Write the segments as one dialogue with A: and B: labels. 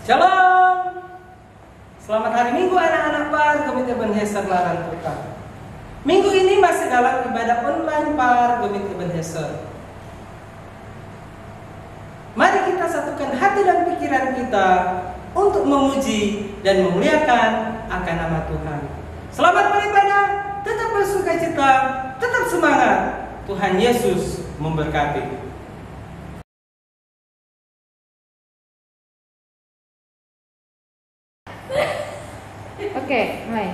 A: Shalom. Selamat hari Minggu anak-anak PAR Komite Ebenezer Larantuka. Minggu ini masih dalam ibadah online PAR Komite Ebenezer. Mari kita satukan hati dan pikiran kita untuk memuji dan memuliakan akan nama Tuhan. Selamat beribadah, tetap bersukacita, tetap semangat. Tuhan Yesus memberkati.
B: Oke, mulai.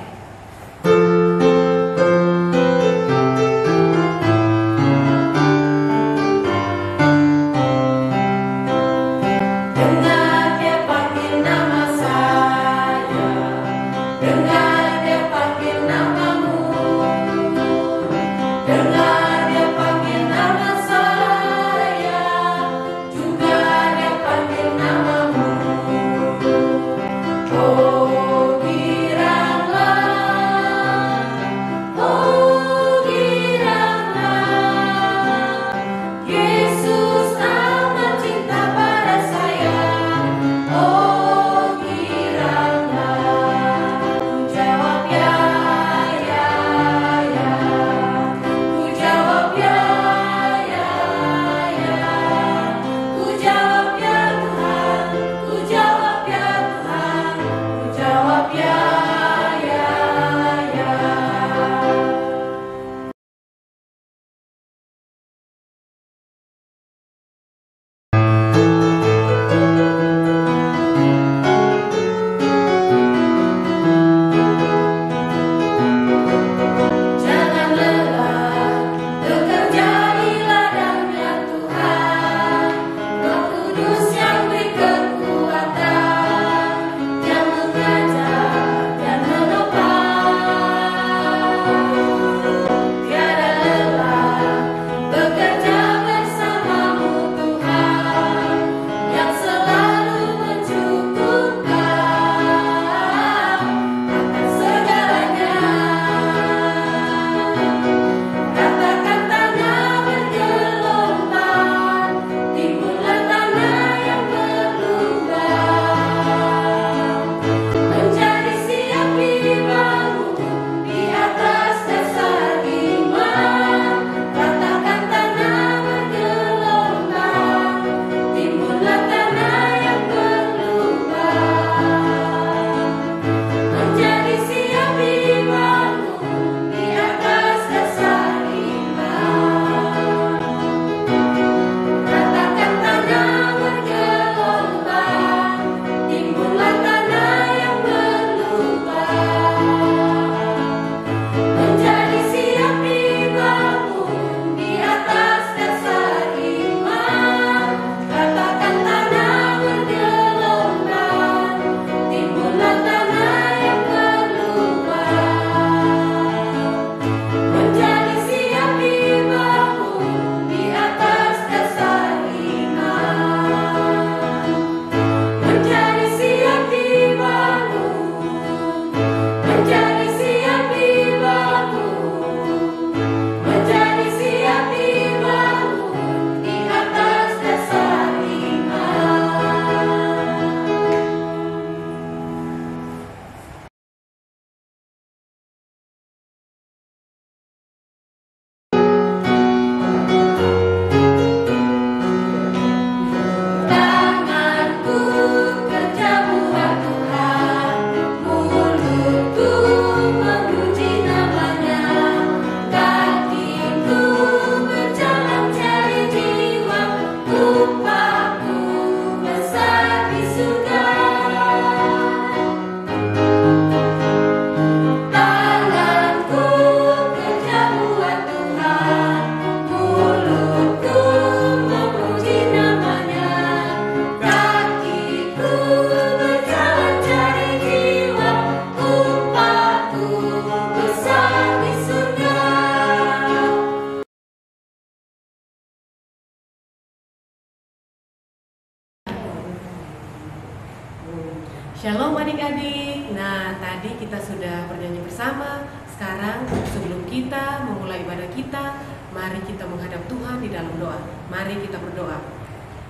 C: Shalom adik-adik. Nah, tadi kita sudah bernyanyi bersama. Sekarang sebelum kita memulai ibadah kita, mari kita menghadap Tuhan di dalam doa. Mari kita berdoa.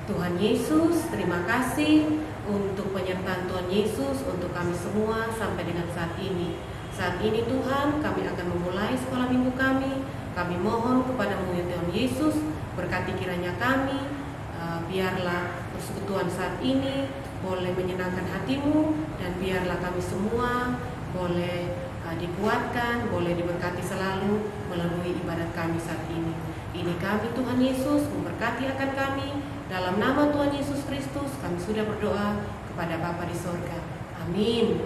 C: Tuhan Yesus, terima kasih untuk penyertaan Tuhan Yesus untuk kami semua sampai dengan saat ini. Saat ini Tuhan, kami akan memulai sekolah minggu kami. Kami mohon kepada-Mu ya Tuhan Yesus, berkati kiranya kami, biarlah persekutuan saat ini boleh menyenangkan hati-Mu, dan biarlah kami semua boleh dikuatkan, boleh diberkati selalu melalui ibadat kami saat ini. Ini kami Tuhan Yesus, memberkati akan kami. Dalam nama Tuhan Yesus Kristus kami sudah berdoa kepada Bapa di sorga. Amin.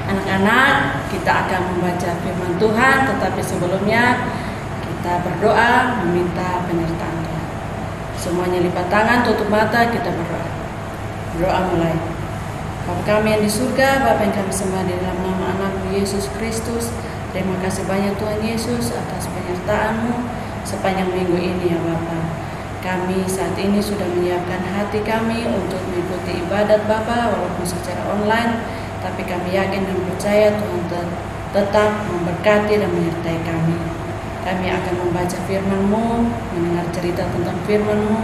D: Anak-anak, kita akan membaca firman Tuhan, tetapi sebelumnya kita berdoa meminta penyertaan Tuhan. Semuanya lipat tangan, tutup mata, kita berdoa. Berdoa mulai. Bapa kami yang di surga, Bapa yang kami sembah di dalam nama Anak-Mu Yesus Kristus, terima kasih banyak Tuhan Yesus atas penyertaan-Mu sepanjang minggu ini ya Bapa. Kami saat ini sudah menyiapkan hati kami untuk mengikuti ibadat Bapa walaupun secara online. Tapi kami yakin dan percaya Tuhan tetap memberkati dan menyertai kami. Kami akan membaca firman-Mu, mendengar cerita tentang firman-Mu.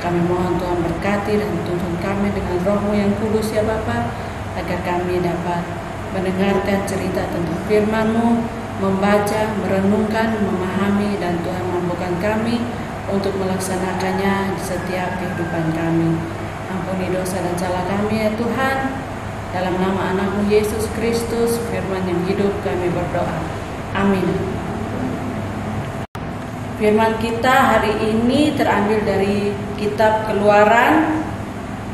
D: Kami mohon Tuhan berkati dan tuntun kami dengan Roh-Mu yang kudus ya Bapa, agar kami dapat mendengarkan cerita tentang firman-Mu, membaca, merenungkan, memahami, dan Tuhan mampukan kami untuk melaksanakannya di setiap kehidupan kami. Ampuni dosa dan salah kami ya Tuhan. Dalam nama Anak-Mu Yesus Kristus, firman yang hidup kami berdoa. Amin. Firman kita hari ini terambil dari kitab Keluaran.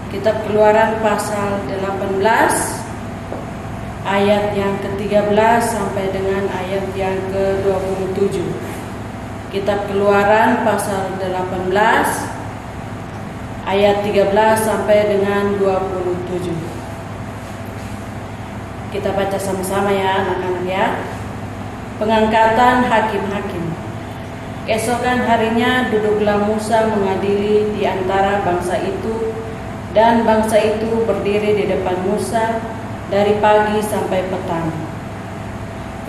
D: Kitab Keluaran pasal 18 ayat yang ke-13 sampai dengan ayat yang ke-27. Kitab Keluaran pasal 18 ayat 13 sampai dengan 27. Kita baca sama-sama ya anak-anak ya. Pengangkatan hakim-hakim. Keesokan harinya duduklah Musa mengadili di antara bangsa itu, dan bangsa itu berdiri di depan Musa dari pagi sampai petang.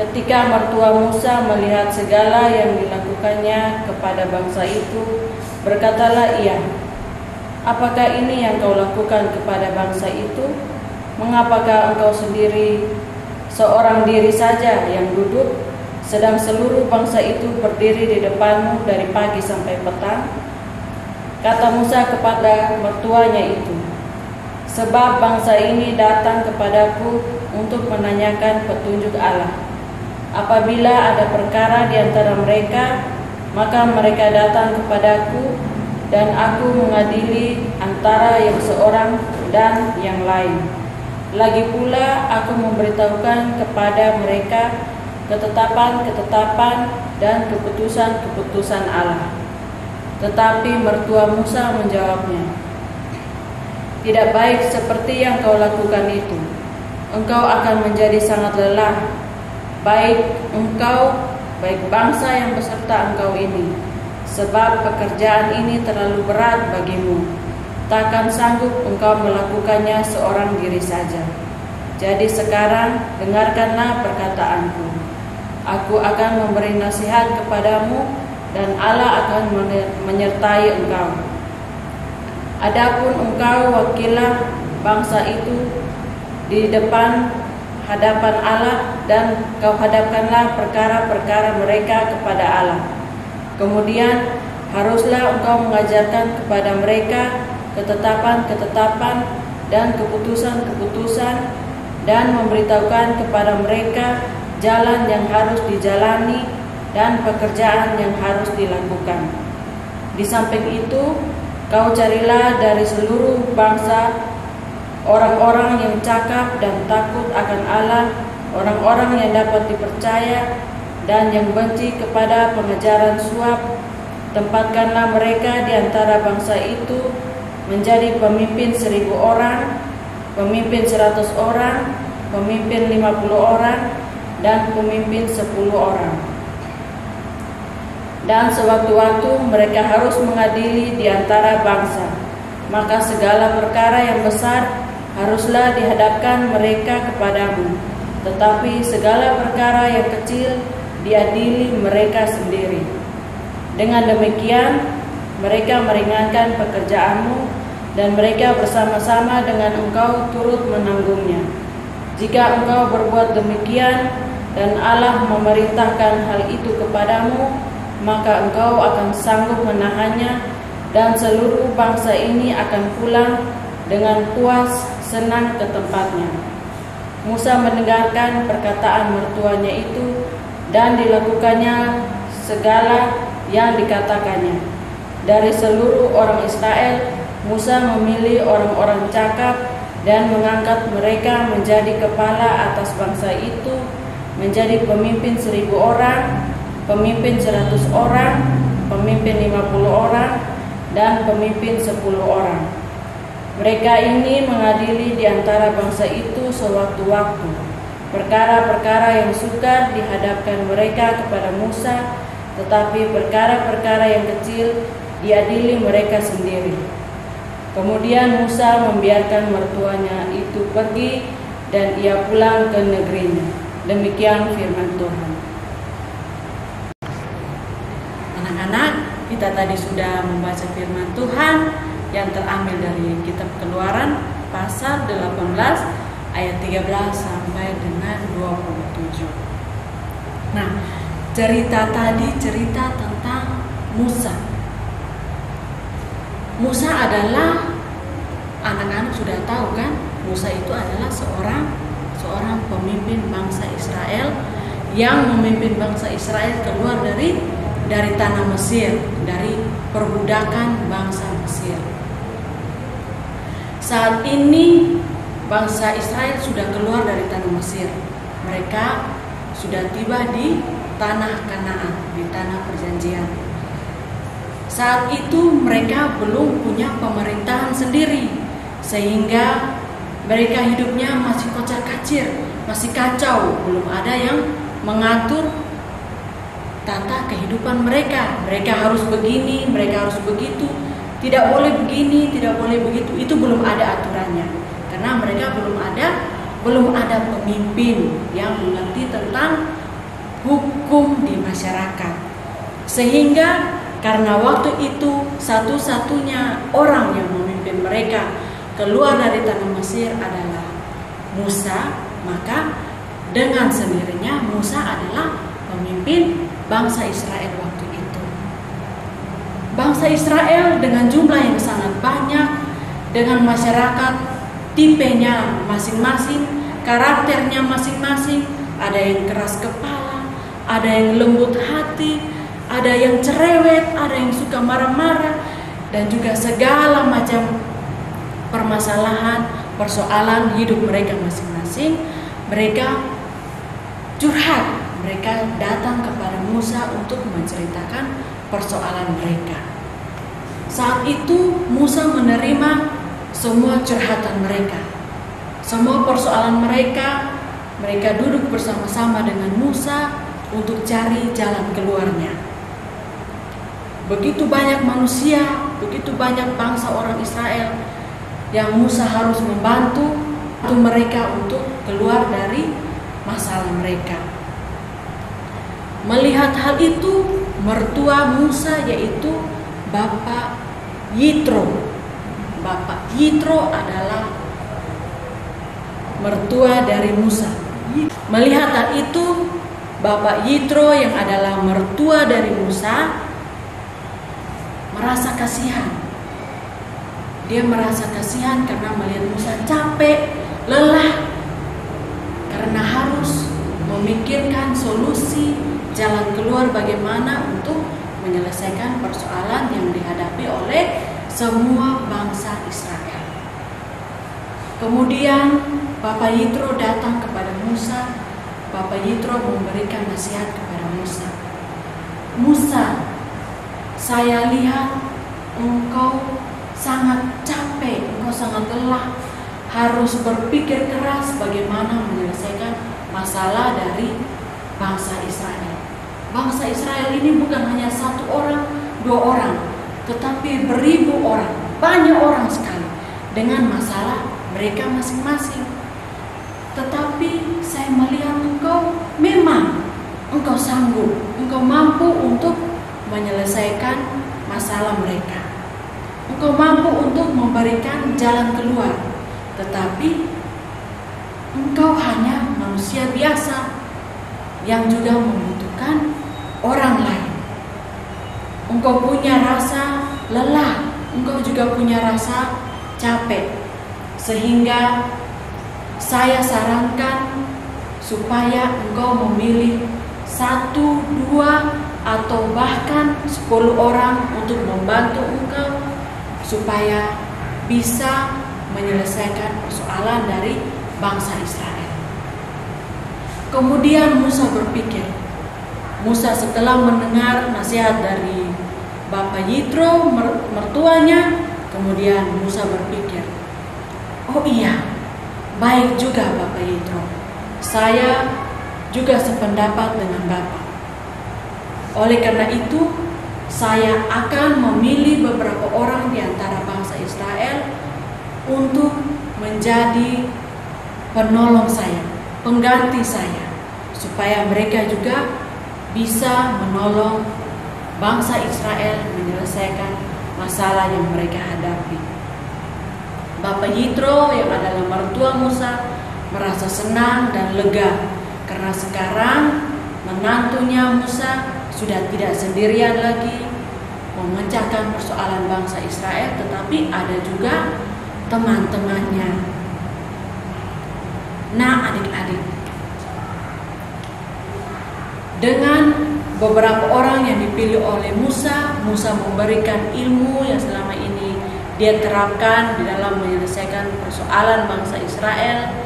D: Ketika mertua Musa melihat segala yang dilakukannya kepada bangsa itu, berkatalah ia, "Apakah ini yang kau lakukan kepada bangsa itu? Mengapakah engkau sendiri seorang diri saja yang duduk, sedang seluruh bangsa itu berdiri di depanmu dari pagi sampai petang?" Kata Musa kepada mertuanya itu, "Sebab bangsa ini datang kepadaku untuk menanyakan petunjuk Allah. Apabila ada perkara di antara mereka, maka mereka datang kepadaku, dan aku mengadili antara yang seorang dan yang lain. Lagi pula aku memberitahukan kepada mereka ketetapan-ketetapan dan keputusan-keputusan Allah." Tetapi mertua Musa menjawabnya, "Tidak baik seperti yang kau lakukan itu. Engkau akan menjadi sangat lelah, baik engkau, baik bangsa yang beserta engkau ini, sebab pekerjaan ini terlalu berat bagimu. Takkan sanggup engkau melakukannya seorang diri saja. Jadi sekarang dengarkanlah perkataanku. Aku akan memberi nasihat kepadamu, dan Allah akan menyertai engkau. Adapun engkau wakilah bangsa itu di hadapan Allah, dan kau hadapkanlah perkara-perkara mereka kepada Allah. Kemudian haruslah engkau mengajarkan kepada mereka ketetapan-ketetapan dan keputusan-keputusan, dan memberitahukan kepada mereka jalan yang harus dijalani dan pekerjaan yang harus dilakukan. Di samping itu, kau carilah dari seluruh bangsa orang-orang yang cakap dan takut akan Allah, orang-orang yang dapat dipercaya dan yang benci kepada pengejaran suap. Tempatkanlah mereka di antara bangsa itu menjadi pemimpin 1.000 orang, pemimpin 100 orang, pemimpin 50 orang, dan pemimpin 10 orang. Dan sewaktu-waktu mereka harus mengadili di antara bangsa. Maka segala perkara yang besar haruslah dihadapkan mereka kepadamu, tetapi segala perkara yang kecil diadili mereka sendiri. Dengan demikian mereka meringankan pekerjaanmu, dan mereka bersama-sama dengan engkau turut menanggungnya. Jika engkau berbuat demikian dan Allah memerintahkan hal itu kepadamu, maka engkau akan sanggup menahannya, dan seluruh bangsa ini akan pulang dengan puas senang ke tempatnya." Musa mendengarkan perkataan mertuanya itu, dan dilakukannya segala yang dikatakannya. Dari seluruh orang Israel, Musa memilih orang-orang cakap dan mengangkat mereka menjadi kepala atas bangsa itu, menjadi pemimpin 1.000 orang, pemimpin 100 orang, pemimpin 50 orang, dan pemimpin 10 orang. Mereka ini mengadili di antara bangsa itu sewaktu-waktu. Perkara-perkara yang sukar dihadapkan mereka kepada Musa, tetapi perkara-perkara yang kecil diadili mereka sendiri. Kemudian Musa membiarkan mertuanya itu pergi, dan ia pulang ke negerinya. Demikian firman Tuhan. Anak-anak, kita tadi sudah membaca firman Tuhan yang terambil dari kitab Keluaran pasal 18 ayat 13 sampai dengan 27. Nah, cerita tadi cerita tentang Musa. Musa adalah, anak-anak sudah tahu kan, Musa itu adalah seorang pemimpin bangsa Israel yang memimpin bangsa Israel keluar dari tanah Mesir, dari perbudakan bangsa Mesir. Saat ini bangsa Israel sudah keluar dari tanah Mesir. Mereka sudah tiba di tanah Kanaan, di tanah perjanjian. Saat itu mereka belum punya pemerintahan sendiri, sehingga mereka hidupnya masih kocar-kacir, masih kacau, belum ada yang mengatur tata kehidupan mereka. Mereka harus begini, mereka harus begitu, tidak boleh begini, tidak boleh begitu. Itu belum ada aturannya, karena mereka belum ada pemimpin yang mengerti tentang hukum di masyarakat. Sehingga karena waktu itu satu-satunya orang yang memimpin mereka keluar dari tanah Mesir adalah Musa, maka dengan sendirinya Musa adalah pemimpin bangsa Israel waktu itu. bangsa Israel dengan jumlah yang sangat banyak, dengan masyarakat tipenya masing-masing, karakternya masing-masing, ada yang keras kepala, ada yang lembut hati, ada yang cerewet, ada yang suka marah-marah, dan juga segala macam permasalahan, persoalan hidup mereka masing-masing. Mereka curhat, mereka datang kepada Musa untuk menceritakan persoalan mereka. Saat itu Musa menerima semua curhatan mereka, semua persoalan mereka. Mereka duduk bersama-sama dengan Musa untuk cari jalan keluarnya. Begitu banyak manusia, begitu banyak bangsa orang Israel yang Musa harus membantu mereka untuk keluar dari masalah mereka. Melihat hal itu, mertua Musa yaitu Bapak Yitro. Bapak Yitro adalah mertua dari Musa. Melihat hal itu, Bapak Yitro yang adalah mertua dari Musa merasa kasihan. Dia merasa kasihan karena melihat Musa capek, lelah, karena harus memikirkan solusi jalan keluar bagaimana untuk menyelesaikan persoalan yang dihadapi oleh semua bangsa Israel. Kemudian Bapak Yitro datang kepada Musa. Bapak Yitro memberikan nasihat kepada Musa. Musa, saya lihat engkau sangat capek, engkau sangat lelah, harus berpikir keras bagaimana menyelesaikan masalah dari bangsa Israel. Bangsa Israel ini bukan hanya satu orang, dua orang, tetapi beribu orang, banyak orang sekali dengan masalah mereka masing-masing. Tetapi saya melihat engkau memang engkau sanggup, engkau mampu untuk menyelesaikan masalah mereka. Engkau mampu untuk memberikan jalan keluar, tetapi engkau hanya manusia biasa yang juga membutuhkan orang lain. Engkau punya rasa lelah, engkau juga punya rasa capek, sehingga saya sarankan supaya engkau memilih 1, 2, atau bahkan 10 orang untuk membantu engkau supaya bisa menyelesaikan persoalan dari bangsa Israel. Kemudian Musa berpikir. Musa setelah mendengar nasihat dari Bapak Yitro, mertuanya, kemudian Musa berpikir, oh iya, baik juga Bapak Yitro. Saya juga sependapat dengan Bapak. Oleh karena itu, saya akan memilih beberapa orang di antara bangsa Israel untuk menjadi penolong saya, pengganti saya, supaya mereka juga bisa menolong bangsa Israel menyelesaikan masalah yang mereka hadapi. Bapak Yitro yang adalah mertua Musa merasa senang dan lega karena sekarang menantunya Musa sudah tidak sendirian lagi memecahkan persoalan bangsa Israel, tetapi ada juga teman-temannya. Nah, adik-adik, dengan beberapa orang yang dipilih oleh Musa, Musa memberikan ilmu yang selama ini dia terapkan di dalam menyelesaikan persoalan bangsa Israel.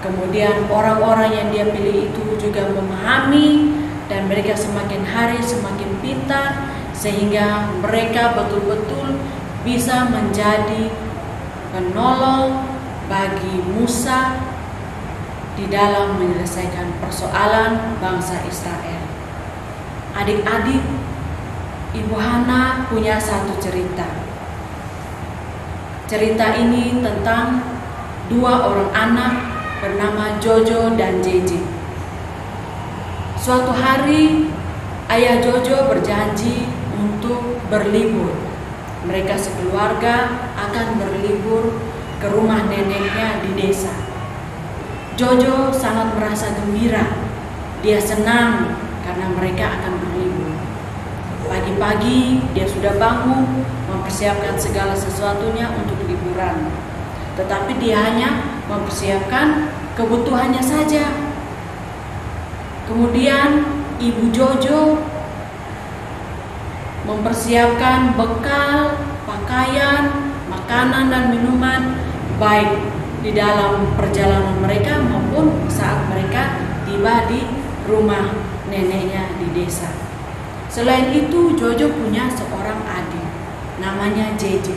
D: Kemudian orang-orang yang dia pilih itu juga memahami, dan mereka semakin hari semakin pintar, sehingga mereka betul-betul bisa menjadi penolong bagi Musa di dalam menyelesaikan persoalan bangsa Israel. Adik-adik, Ibu Hana punya satu cerita. Cerita ini tentang 2 orang anak bernama Jojo dan JJ. Suatu hari, ayah Jojo berjanji untuk berlibur. Mereka sekeluarga akan berlibur ke rumah neneknya di desa. Jojo sangat merasa gembira. Dia senang karena mereka akan berlibur. Pagi pagi dia sudah bangun, mempersiapkan segala sesuatunya untuk liburan. Tetapi dia hanya mempersiapkan kebutuhannya saja. Kemudian Ibu Jojo mempersiapkan bekal, pakaian, makanan dan minuman, baik di dalam perjalanan mereka maupun saat mereka tiba di rumah neneknya di desa. Selain itu, Jojo punya seorang adik, namanya JJ.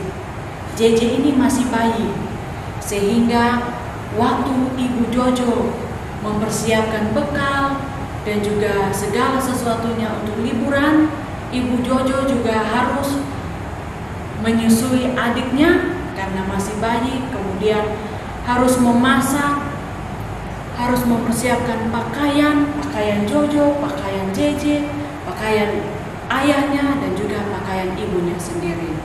D: JJ ini masih bayi, sehingga waktu Ibu Jojo mempersiapkan bekal dan juga segala sesuatunya untuk liburan, Ibu Jojo juga harus menyusui adiknya karena masih bayi, kemudian harus memasak, harus mempersiapkan pakaian Jojo, pakaian JJ, pakaian ayahnya dan juga pakaian ibunya sendiri.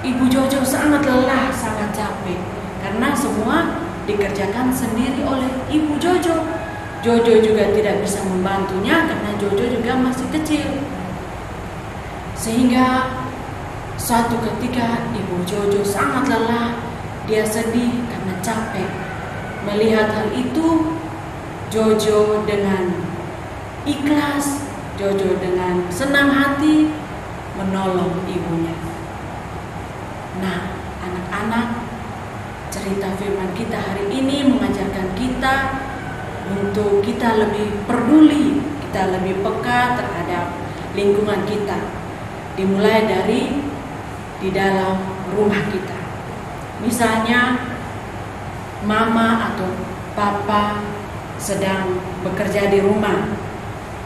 D: Ibu Jojo sangat lelah, sangat capek karena semua dikerjakan sendiri oleh Ibu Jojo. Jojo juga tidak bisa membantunya karena Jojo juga masih kecil. Sehingga suatu ketika Ibu Jojo sangat lelah, dia sedih karena capek. Melihat hal itu, Jojo dengan ikhlas, Jojo dengan senang hati menolong ibunya. Nah, anak-anak, cerita firman kita hari ini mengajarkan kita untuk kita lebih peduli, kita lebih peka terhadap lingkungan kita. Dimulai dari di dalam rumah kita. Misalnya mama atau papa sedang bekerja di rumah.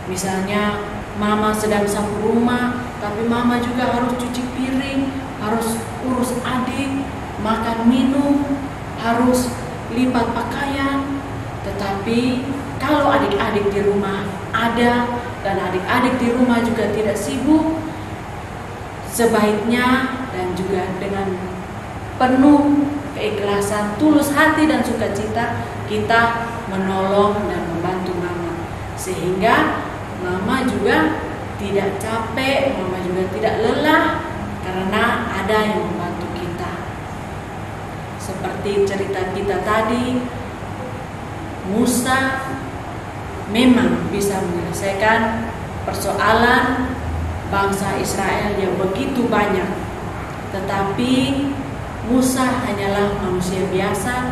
D: Misalnya mama sedang sapu rumah, tapi mama juga harus cuci piring, harus urus adik, makan minum, harus lipat pakaian. Tetapi kalau adik-adik di rumah ada dan adik-adik di rumah juga tidak sibuk, sebaiknya dan juga dengan penuh keikhlasan, tulus hati dan sukacita kita menolong dan membantu mama, sehingga mama juga tidak capek, mama juga tidak lelah karena ada yang membantu kita. Seperti cerita kita tadi, Musa memang bisa menyelesaikan persoalan bangsa Israel yang begitu banyak. Tetapi Musa hanyalah manusia biasa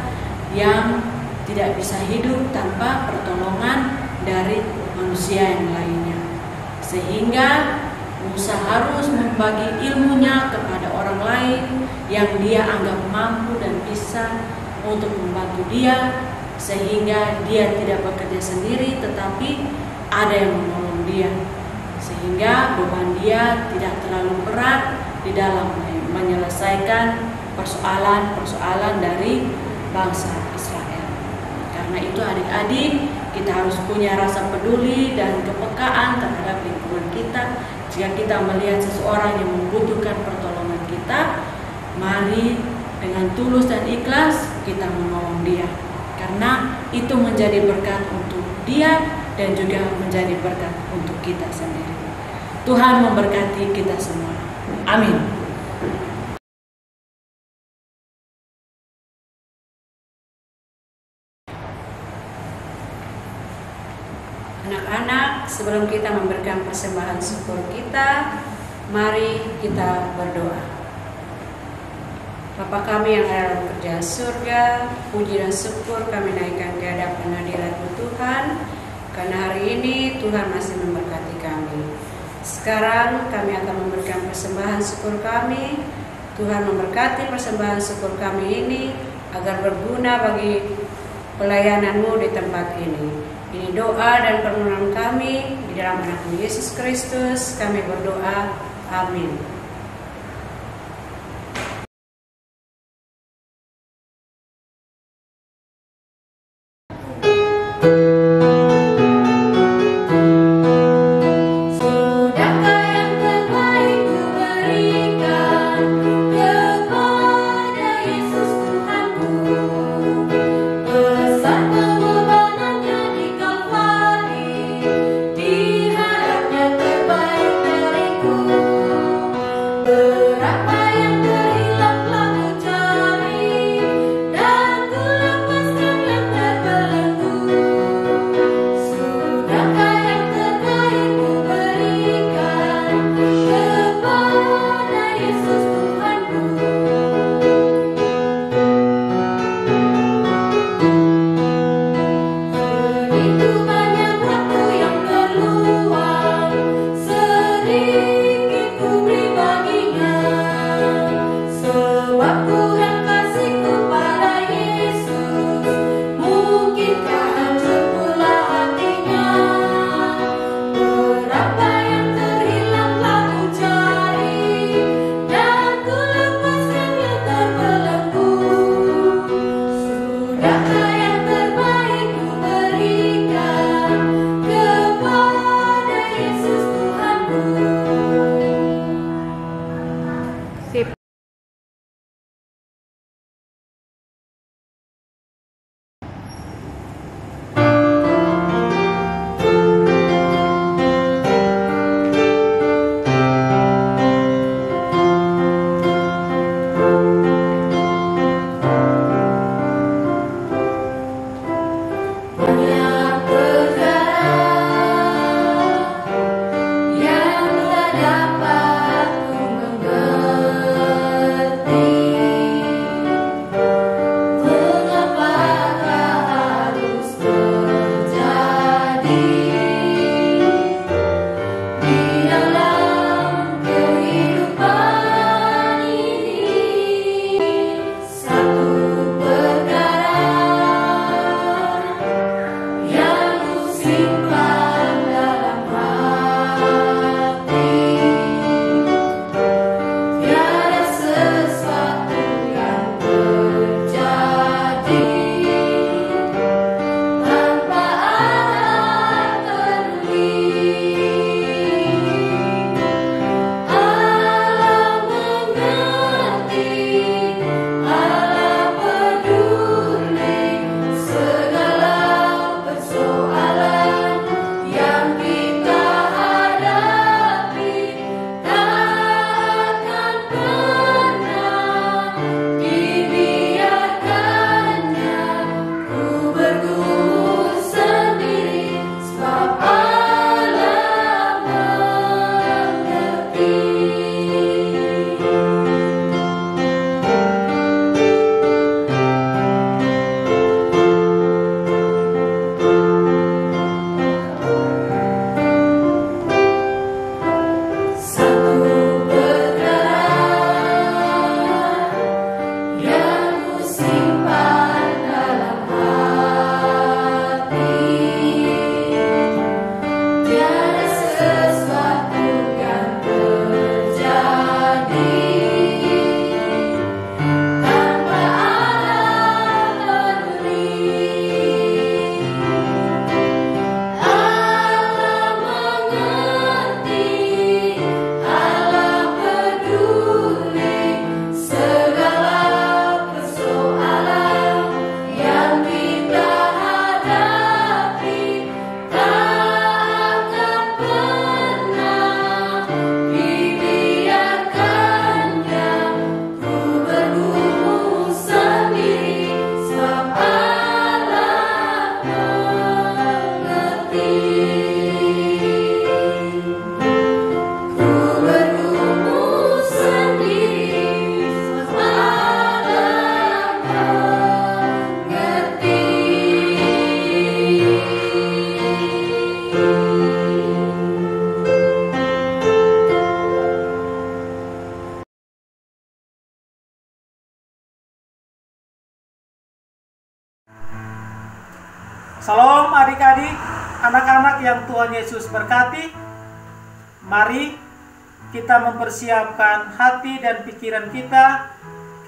D: yang tidak bisa hidup tanpa pertolongan dari manusia yang lainnya. Sehingga Musa harus membagi ilmunya kepada orang lain yang dia anggap mampu dan bisa untuk membantu dia, sehingga dia tidak bekerja sendiri tetapi ada yang menolong dia, sehingga beban dia tidak terlalu berat di dalam menyelesaikan persoalan-persoalan dari bangsa Israel. Karena itu adik-adik, kita harus punya rasa peduli dan kepekaan terhadap lingkungan kita. Jika kita melihat seseorang yang membutuhkan pertolongan kita, mari dengan tulus dan ikhlas kita menolong dia. Karena itu menjadi berkat untuk dia dan juga menjadi berkat untuk kita sendiri. Tuhan memberkati kita semua. Amin. Anak-anak, sebelum kita memberikan persembahan syukur kita, mari kita berdoa. Bapa kami yang ada dalam kerajaan surga, puji dan syukur kami naikkan ke hadapan hadirat-Mu Tuhan, karena hari ini Tuhan masih memberkati kami. Sekarang kami akan memberikan persembahan syukur kami. Tuhan memberkati persembahan syukur kami ini agar berguna bagi pelayanan-Mu di tempat ini. Ini doa dan permohonan kami di dalam anak-Mu Yesus Kristus. Kami berdoa. Amin.
E: Di hadapnya terbaik dariku.
A: Salam adik-adik, anak-anak yang Tuhan Yesus berkati. Mari kita mempersiapkan hati dan pikiran kita.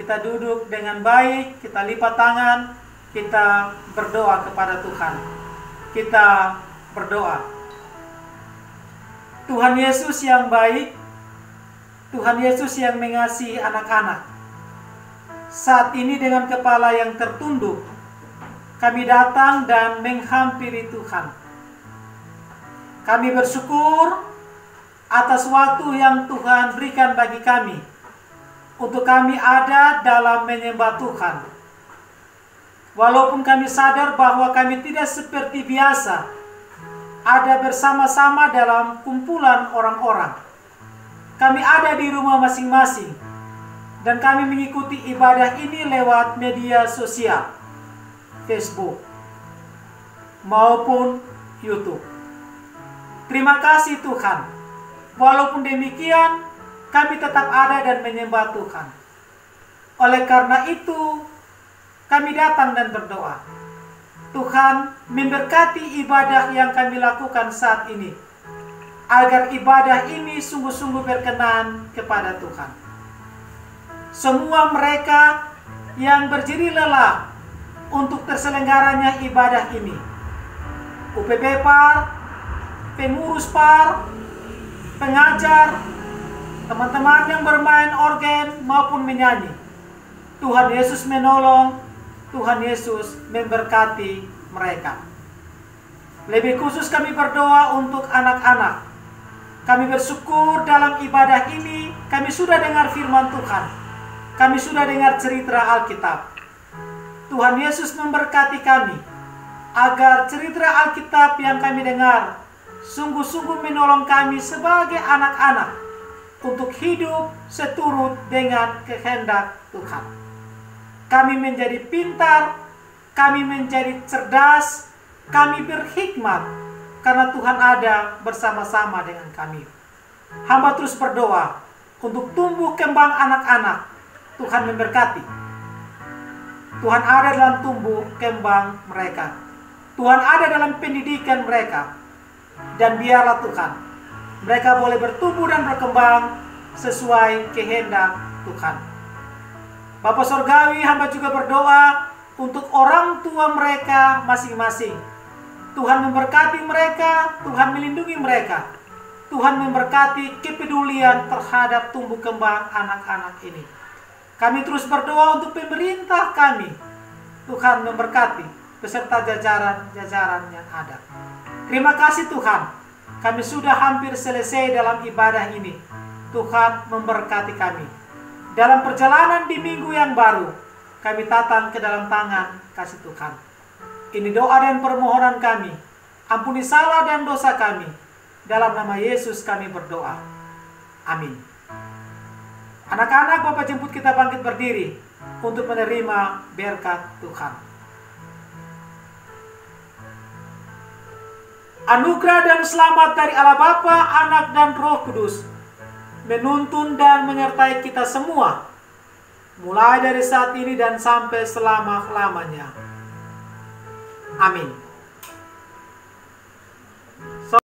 A: Kita duduk dengan baik, kita lipat tangan, kita berdoa kepada Tuhan. Kita berdoa. Tuhan Yesus yang baik, Tuhan Yesus yang mengasihi anak-anak. Saat ini dengan kepala yang tertunduk, kami datang dan menghampiri Tuhan. Kami bersyukur atas waktu yang Tuhan berikan bagi kami, untuk kami ada dalam menyembah Tuhan. Walaupun kami sadar bahwa kami tidak seperti biasa, ada bersama-sama dalam kumpulan orang-orang. Kami ada di rumah masing-masing, dan kami mengikuti ibadah ini lewat media sosial, Facebook maupun YouTube. Terima kasih Tuhan. Walaupun demikian, kami tetap ada dan menyembah Tuhan. Oleh karena itu, kami datang dan berdoa. Tuhan memberkati ibadah yang kami lakukan saat ini, agar ibadah ini sungguh-sungguh berkenan kepada Tuhan. Semua mereka yang berjerih lelah untuk terselenggaranya ibadah ini, UPP PAR, pengurus PAR, pengajar, teman-teman yang bermain organ maupun menyanyi, Tuhan Yesus menolong, Tuhan Yesus memberkati mereka. Lebih khusus kami berdoa untuk anak-anak. Kami bersyukur dalam ibadah ini kami sudah dengar firman Tuhan. Kami sudah dengar cerita Alkitab. Tuhan Yesus memberkati kami agar cerita Alkitab yang kami dengar sungguh-sungguh menolong kami sebagai anak-anak untuk hidup seturut dengan kehendak Tuhan. Kami menjadi pintar, kami menjadi cerdas, kami berhikmat karena Tuhan ada bersama-sama dengan kami. Hamba terus berdoa untuk tumbuh kembang anak-anak. Tuhan memberkati. Tuhan ada dalam tumbuh kembang mereka. Tuhan ada dalam pendidikan mereka. Dan biarlah Tuhan, mereka boleh bertumbuh dan berkembang sesuai kehendak Tuhan. Bapa Surgawi, hamba juga berdoa untuk orang tua mereka masing-masing. Tuhan memberkati mereka, Tuhan melindungi mereka. Tuhan memberkati kepedulian terhadap tumbuh kembang anak-anak ini. Kami terus berdoa untuk pemerintah kami. Tuhan memberkati beserta jajaran-jajaran yang ada. Terima kasih Tuhan. Kami sudah hampir selesai dalam ibadah ini. Tuhan memberkati kami. Dalam perjalanan di minggu yang baru, kami datang ke dalam tangan kasih Tuhan. Ini doa dan permohonan kami. Ampuni salah dan dosa kami. Dalam nama Yesus kami berdoa. Amin. Anak-anak, Bapak jemput kita bangkit berdiri untuk menerima berkat Tuhan. Anugerah dan selamat dari Allah Bapa, Anak dan Roh Kudus menuntun dan menyertai kita semua, mulai dari saat ini dan sampai selama-lamanya. Amin.